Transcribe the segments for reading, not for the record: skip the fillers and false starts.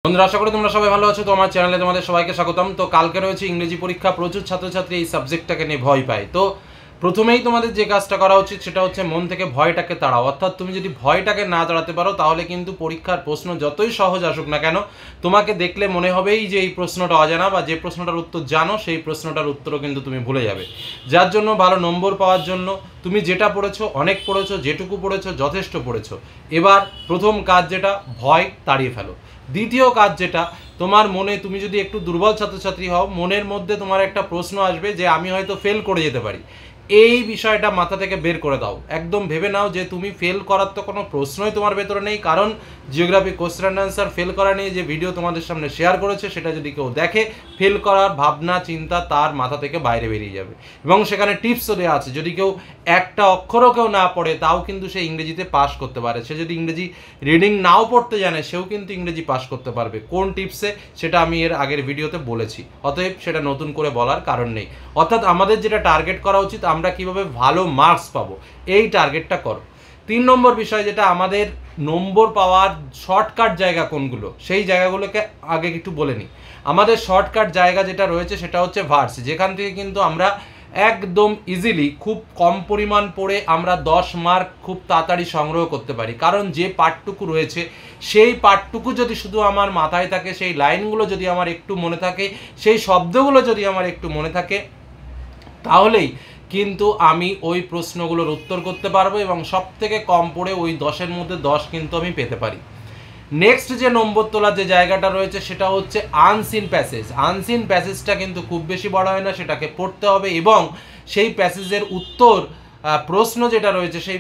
বন্ধুরা, আশা করি তোমরা সবাই ভালো আছো। তো আমার চ্যানেলে তোমাদের সবাইকে স্বাগতম। তো কালকে রয়েছে ইংরেজি পরীক্ষা। প্রচুর ছাত্রছাত্রী এই সাবজেক্টটাকে নিয়ে ভয় পায়। তো প্রথমেই তোমাদের যে কাজটা করা উচিত সেটা হচ্ছে মন থেকে ভয়টাকে তাড়াও। অর্থাৎ তুমি যদি ভয়টাকে না তাড়াতে পারো তাহলে কিন্তু পরীক্ষার প্রশ্ন যতই সহজ আসুক না কেন, তোমাকে দেখলে মনে হবেই যে এই প্রশ্নটা অজানা, বা যে প্রশ্নটার উত্তর জানো সেই প্রশ্নটার উত্তরও কিন্তু তুমি ভুলে যাবে। যার জন্য ভালো নম্বর পাওয়ার জন্য তুমি যেটা পড়েছো, অনেক পড়েছো, যেটুকু পড়েছো যথেষ্ট পড়েছো। এবার প্রথম কাজ যেটা, ভয় তাড়িয়ে ফেলো। দ্বিতীয় কাজ যেটা, তোমার মনে, তুমি যদি একটু দুর্বল ছাত্রছাত্রী হও, মনের মধ্যে তোমার একটা প্রশ্ন আসবে যে আমি হয়তো ফেল করে যেতে পারি। এই বিষয়টা মাথা থেকে বের করে দাও। একদম ভেবে নাও যে তুমি ফেল করার তো কোনো প্রশ্নই তোমার ভেতরে নেই। কারণ geography question and answer fail করা নিয়ে যে ভিডিও তোমাদের সামনে শেয়ার করেছে, সেটা যদি কেউ দেখে, ফেল করার ভাবনা চিন্তা তার মাথা থেকে বাইরে বেরিয়ে যাবে। এবং সেখানে টিপসও দেওয়া আছে, যদি কেউ একটা অক্ষরও কেউ না পড়ে তাও কিন্তু সে ইংরেজিতে পাস করতে পারে। সে যদি ইংরেজি রিডিং নাও পড়তে জানে, সেও কিন্তু ইংরেজি পাস করতে পারবে। কোন টিপসে, সেটা আমি এর আগের ভিডিওতে বলেছি, অতএব সেটা নতুন করে বলার কারণ নেই। অর্থাৎ আমাদের যেটা টার্গেট করা উচিত, আমরা কিভাবে ভালো মার্কস পাবো, এই টার্গেটটা করো। 3 নম্বর বিষয় যেটা, আমাদের নম্বর পাওয়ার শর্টকাট জায়গা কোনগুলো, সেই জায়গাগুলোকে আগে একটু বলে নিই। আমাদের শর্টকাট জায়গা যেটা রয়েছে সেটা হচ্ছে ভার্স, যেখান থেকে কিন্তু আমরা একদম ইজিলি খুব কম পরিমাণ পড়ে আমরা 10 মার্ক খুব তাড়াতাড়ি সংগ্রহ করতে পারি। কারণ যে পার্টটুকু রয়েছে সেই পার্টটুকু যদি শুধু আমার মাথায় থাকে, সেই লাইনগুলো যদি আমার একটু মনে থাকে, সেই শব্দগুলো যদি আমার একটু মনে থাকে, তাহলেই কিন্তু আমি ওই প্রশ্নগুলোর উত্তর করতে পারবো এবং সব থেকে কম পড়ে ওই 10-এর মধ্যে 10 কিন্তু আমি পেতে পারি। নেক্সট যে নম্বর তোলার যে জায়গাটা রয়েছে সেটা হচ্ছে আনসিন প্যাসেজ। আনসিন প্যাসেজটা কিন্তু খুব বেশি বড় হয় না, সেটাকে পড়তে হবে এবং সেই প্যাসেজের উত্তর, প্রশ্ন যেটা রয়েছে সেই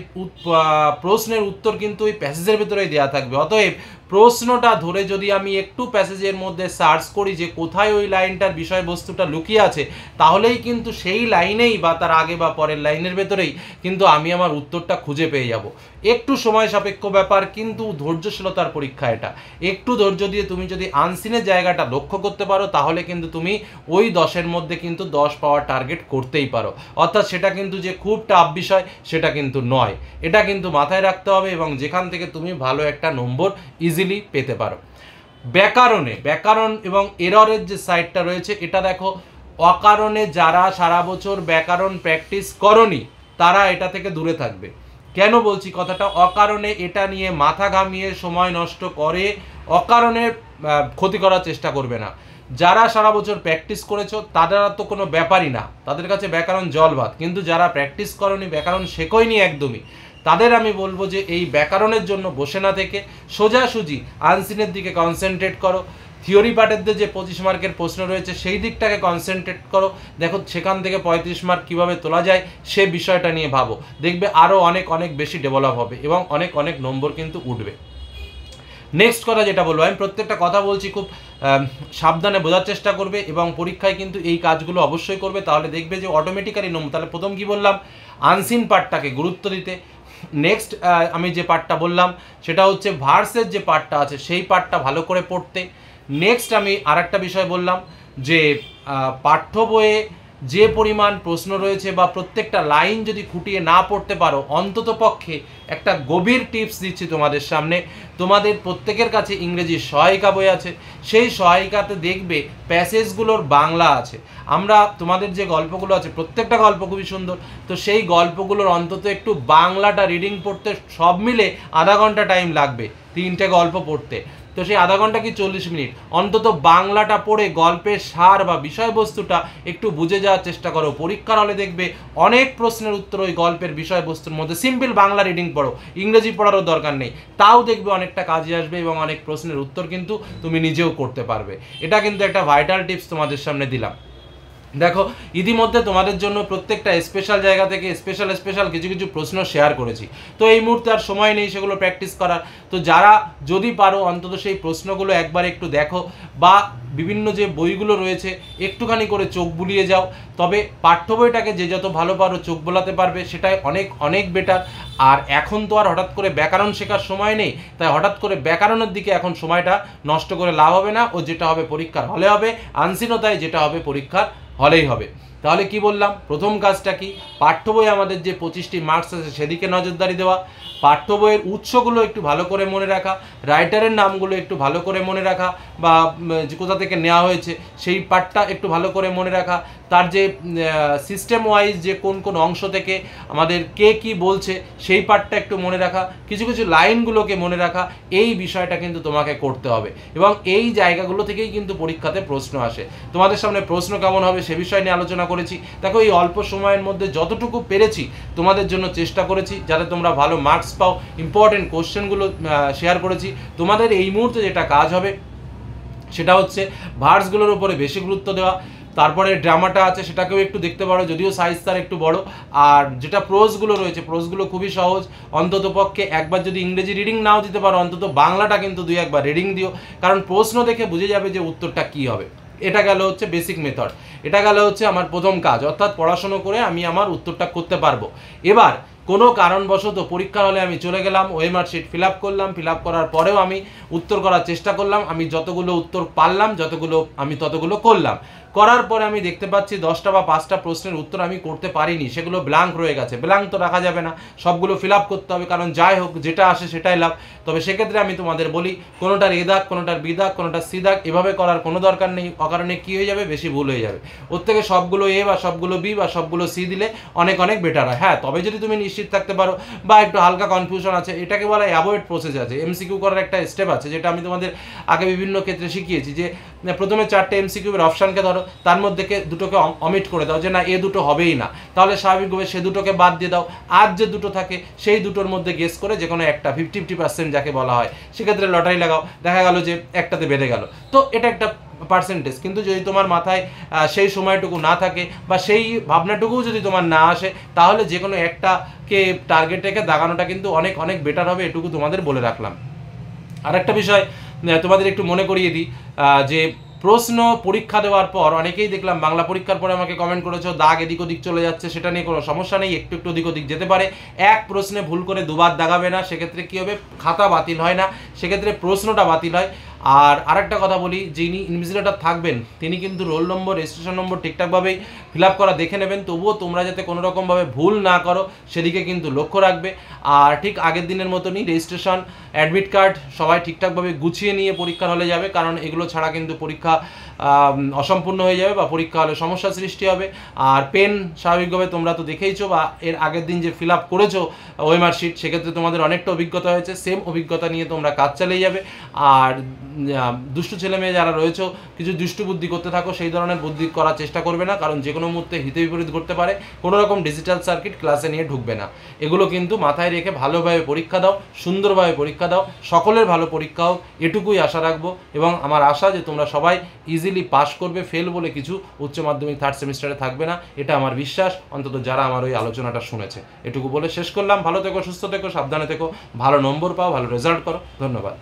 প্রশ্নের উত্তর কিন্তু ওই প্যাসেজের ভিতরেই দেওয়া থাকবে। অতএব প্রশ্নটা ধরে যদি আমি একটু প্যাসেজের মধ্যে সার্চ করি যে কোথায় ওই লাইনটার বিষয়বস্তুটা লুকিয়ে আছে, তাহলেই কিন্তু সেই লাইনেই বা তার আগে বা পরের লাইনের ভেতরেই কিন্তু আমি আমার উত্তরটা খুঁজে পেয়ে যাব। একটু সময় সাপেক্ষ ব্যাপার, কিন্তু ধৈর্যশীলতার পরীক্ষা এটা। একটু ধৈর্য দিয়ে তুমি যদি আনসিনের জায়গাটা লক্ষ্য করতে পারো, তাহলে কিন্তু তুমি ওই 10-এর মধ্যে কিন্তু 10 পাওয়ার টার্গেট করতেই পারো। অর্থাৎ সেটা কিন্তু যে খুব টাফ বিষয় সেটা কিন্তু নয়, এটা কিন্তু মাথায় রাখতে হবে এবং যেখান থেকে তুমি ভালো একটা নম্বর ইজিলি পেতে পারো। ব্যাকরণ এবং এররের যে সাইডটা রয়েছে, এটা দেখো, অকারণে যারা সারা বছর ব্যাকরণ প্র্যাকটিস করনি তারা এটা থেকে দূরে থাকবে। কেন বলছি কথাটা? অকারণে এটা নিয়ে মাথা ঘামিয়ে সময় নষ্ট করে অকারণে ক্ষতি করার চেষ্টা করবে না। যারা সারা বছর প্র্যাকটিস করেছো তারা তো কোনো ব্যাপারই না, তাদের কাছে ব্যাকরণ জল ভাত। কিন্তু যারা প্র্যাকটিস করনি, ব্যাকরণ শেখোয়নি একদমই, তাদের আমি বলবো যে এই ব্যাকরণের জন্য বসে না থেকে সোজাসুজি আনসিনের দিকে কনসেন্ট্রেট করো। থিওরি পার্টের যে 25 মার্কের প্রশ্ন রয়েছে সেই দিকটাকে কনসেন্ট্রেট করো। দেখো সেখান থেকে 35 মার্ক কীভাবে তোলা যায় সে বিষয়টা নিয়ে ভাবো, দেখবে আরও অনেক অনেক বেশি ডেভেলপ হবে এবং অনেক অনেক নম্বর কিন্তু উঠবে। নেক্সট কথা যেটা বলবো, আমি প্রত্যেকটা কথা বলছি খুব সাবধানে বোঝার চেষ্টা করবে এবং পরীক্ষায় কিন্তু এই কাজগুলো অবশ্যই করবে, তাহলে দেখবে যে অটোমেটিক্যালি নম্বর। তাহলে প্রথম কি বললাম? আনসিন পার্টটাকে গুরুত্ব দিতে। নেক্সট আমি যে পার্টটা বললাম সেটা হচ্ছে ভার্সের যে পার্টটা আছে সেই পার্টটা ভালো করে পড়তে। নেক্সট আমি আরেকটা বিষয় বললাম যে পাঠ্য বইয়ে যে পরিমাণ প্রশ্ন রয়েছে বা প্রত্যেকটা লাইন যদি খুঁটিয়ে না পড়তে পারো, অন্তত পক্ষে একটা গভীর টিপস দিচ্ছি তোমাদের সামনে। তোমাদের প্রত্যেকের কাছে ইংরেজি সহায়িকা বই আছে, সেই সহায়িকাতে দেখবে প্যাসেজগুলোর বাংলা আছে। আমরা তোমাদের যে গল্পগুলো আছে, প্রত্যেকটা গল্প খুবই সুন্দর, তো সেই গল্পগুলোর অন্তত একটু বাংলাটা রিডিং পড়তে সব মিলে আধা ঘন্টা টাইম লাগবে 3টে গল্প পড়তে। তো সেই আধা ঘন্টা কি 40 মিনিট, অন্তত বাংলাটা পড়ে গল্পের সার বা বিষয়বস্তুটা একটু বুঝে যাওয়ার চেষ্টা করো। পরীক্ষার হলে দেখবে অনেক প্রশ্নের উত্তর ওই গল্পের বিষয়বস্তুর মধ্যে। সিম্পল বাংলা রিডিং পড়ো, ইংরেজি পড়ারও দরকার নেই, তাও দেখবে অনেকটা কাজে আসবে এবং অনেক প্রশ্নের উত্তর কিন্তু তুমি নিজেও করতে পারবে। এটা কিন্তু একটা ভাইটাল টিপস তোমাদের সামনে দিলাম। দেখো, ইতিমধ্যে তোমাদের জন্য প্রত্যেকটা স্পেশাল জায়গা থেকে স্পেশাল কিছু কিছু প্রশ্ন শেয়ার করেছি। তো এই মুহূর্তে আর সময় নেই সেগুলো প্র্যাকটিস করার। তো যারা যদি পারো অন্তত সেই প্রশ্নগুলো একবার একটু দেখো, বা বিভিন্ন যে বইগুলো রয়েছে একটুখানি করে চোখ বুলিয়ে যাও। তবে পাঠ্য বইটাকে যে যত ভালো পারো চোখ বোলাতে পারবে সেটাই অনেক অনেক বেটার। আর এখন তো আর হঠাৎ করে ব্যাকরণ শেখার সময় নেই, তাই হঠাৎ করে ব্যাকরণের দিকে এখন সময়টা নষ্ট করে লাভ হবে না। ও যেটা হবে পরীক্ষার হলে হবে, আনসিনও তাই যেটা হবে পরীক্ষার হলেই হবে। তাহলে কি বললাম, প্রথম কাজটা কি, পাঠ্য বই আমাদের যে 25টি মার্কস আছে সেদিকে নজরদারি দেওয়া, পাঠ্য বইয়ের উৎসগুলো একটু ভালো করে মনে রাখা, রাইটারের নামগুলো একটু ভালো করে মনে রাখা, বা কোথা থেকে নেওয়া হয়েছে সেই পার্টটা একটু ভালো করে মনে রাখা, তার যে সিস্টেম ওয়াইজ যে কোন কোন অংশ থেকে আমাদের কে কি বলছে সেই পার্টটা একটু মনে রাখা, কিছু কিছু লাইনগুলোকে মনে রাখা, এই বিষয়টা কিন্তু তোমাকে করতে হবে। এবং এই জায়গাগুলো থেকেই কিন্তু পরীক্ষাতে প্রশ্ন আসে। তোমাদের সামনে প্রশ্ন কেমন হবে সে বিষয় নিয়ে আলোচনা করেছি। দেখো, এই অল্প সময়ের মধ্যে যতটুকু পেরেছি তোমাদের জন্য চেষ্টা করেছি যাতে তোমরা ভালো মার্কস পাও, ইম্পর্টেন্ট কোশ্চেনগুলো শেয়ার করেছি। তোমাদের এই মুহূর্তে যেটা কাজ হবে সেটা হচ্ছে ভার্সগুলোর উপরে বেশি গুরুত্ব দেওয়া, তারপরে ড্রামাটা আছে সেটাকেও একটু দেখতে পারো, যদিও সাইজ তার একটু বড়। আর যেটা প্রোজগুলো রয়েছে, প্রোজগুলো খুবই সহজ, অন্তত পক্ষে একবার যদি ইংরেজি রিডিং নাও দিতে পারো, অন্তত বাংলাটা কিন্তু 2-1 বার রিডিং দিও, কারণ প্রশ্ন দেখে বুঝে যাবে যে উত্তরটা কি হবে। এটা গেল হচ্ছে বেসিক মেথড, এটা গেল হচ্ছে আমার প্রথম কাজ, অর্থাৎ পড়াশোনা করে আমি আমার উত্তরটা করতে পারবো। এবার কোনো কারণবশত পরীক্ষার হলে আমি চলে গেলাম, ওএমআর শিট ফিল আপ করলাম, ফিল আপ করার পরেও আমি উত্তর করার চেষ্টা করলাম, আমি যতগুলো উত্তর পারলাম আমি ততগুলো করলাম, করার পরে আমি দেখতে পাচ্ছি 10টা বা 5টা প্রশ্নের উত্তর আমি করতে পারিনি, সেগুলো ব্ল্যাঙ্ক রয়ে গেছে। ব্ল্যাঙ্ক তো রাখা যাবে না, সবগুলো ফিল আপ করতে হবে, কারণ যাই হোক যেটা আসে সেটাই লাভ। তবে সেক্ষেত্রে আমি তোমাদের বলি, কোনোটার এ দাগ, কোনোটার বি দাগ, কোনোটার সি দাগ, এভাবে করার কোনো দরকার নেই, অকারণে কী হয়ে যাবে, বেশি ভুল হয়ে যাবে। ওর থেকে সবগুলো এ বা সবগুলো বি বা সবগুলো সি দিলে অনেক অনেক বেটার হয়। হ্যাঁ, তবে যদি তুমি নিশ্চিত থাকতে পারো বা একটু হালকা কনফিউশন আছে, এটাকে বলা অ্যাভয়েড প্রসেস আছে, এমসিকিউ করার একটা স্টেপ আছে, যেটা আমি তোমাদের আগে বিভিন্ন ক্ষেত্রে শিখিয়েছি, যে প্রথমে 4টে এমসিকিউর অপশানকে ধরো, তার মধ্যে দুটোকে অমিট করে দাও, যে না এ দুটো হবেই না, তাহলে স্বাভাবিকভাবে সে দুটোকে বাদ দিয়ে দাও, আর যে দুটো থাকে সেই দুটোর মধ্যে গেস করে যে কোনো একটা 50-50% যাকে বলা হয়, সেক্ষেত্রে লটারি লাগাও, দেখা গেল যে একটাতে বেড়ে গেল, তো এটা একটা পার্সেন্টেজ। কিন্তু যদি তোমার মাথায় সেই সময়টুকু না থাকে বা সেই ভাবনাটুকুও যদি তোমার না আসে, তাহলে যে কোনো একটাকে টার্গেট রেখে দাগানোটা কিন্তু অনেক অনেক বেটার হবে, এটুকু তোমাদের বলে রাখলাম। আর একটা বিষয় তোমাদের একটু মনে করিয়ে দিই, যে প্রশ্ন পরীক্ষা দেওয়ার পর অনেকেই দেখলাম বাংলা পরীক্ষার পরে আমাকে কমেন্ট করেছো দাগ এদিক ওদিক চলে যাচ্ছে, সেটা নিয়ে কোনো সমস্যা নেই, একটু একটু ওদিক ওদিক যেতে পারে। এক প্রশ্নে ভুল করে দুবার দাগাবে না, সেক্ষেত্রে কী হবে, খাতা বাতিল হয় না, সেক্ষেত্রে প্রশ্নটা বাতিল হয়। আর আরেকটা কথা বলি, যিনি ইনভিজিলেটর থাকবেন তিনি কিন্তু রোল নম্বর, রেজিস্ট্রেশন নম্বর ঠিকঠাকভাবেই ফিল আপ করা দেখে নেবেন, তবুও তোমরা যাতে কোনোরকমভাবে ভুল না করো সেদিকে কিন্তু লক্ষ্য রাখবে। আর ঠিক আগের দিনের মতনই রেজিস্ট্রেশন, অ্যাডমিট কার্ড সবাই ঠিকঠাকভাবে গুছিয়ে নিয়ে পরীক্ষার হলে যাবে, কারণ এগুলো ছাড়া কিন্তু পরীক্ষা অসম্পূর্ণ হয়ে যাবে বা পরীক্ষা হলে সমস্যার সৃষ্টি হবে। আর পেন স্বাভাবিকভাবে তোমরা তো দেখেইছো, বা এর আগের দিন যে ফিল আপ করেছো ওএমআর শিট, সেক্ষেত্রে তোমাদের অনেকটা অভিজ্ঞতা হয়েছে, সেম অভিজ্ঞতা নিয়ে তোমরা কাজ চালিয়ে যাবে। আর দুষ্টু ছেলে মেয়ে যারা রয়েছে, কিছু দুষ্টু বুদ্ধি করতে থাকো, সেই ধরনের বুদ্ধি করার চেষ্টা করবে না, কারণ যে কোনো মুহূর্তে হিতে বিপরীত করতে পারে, কোনো রকম ডিজিটাল সার্কিট ক্লাসে নিয়ে ঢুকবে না। এগুলো কিন্তু মাথায় রেখে ভালোভাবে পরীক্ষা দাও, সুন্দরভাবে পরীক্ষা দাও, সকলের ভালো পরীক্ষা হোক, এটুকুই আশা রাখবো। এবং আমার আশা যে তোমরা সবাই ইজিলি পাস করবে, ফেল বলে কিছু উচ্চ মাধ্যমিক 3rd সেমিস্টারে থাকবে না, এটা আমার বিশ্বাস, অন্তত যারা আমার ওই আলোচনাটা শুনেছে। এটুকু বলে শেষ করলাম। ভালো থেকো, সুস্থ থেকো, সাবধানে থেকো, ভালো নম্বর পাও, ভালো রেজাল্ট করো। ধন্যবাদ।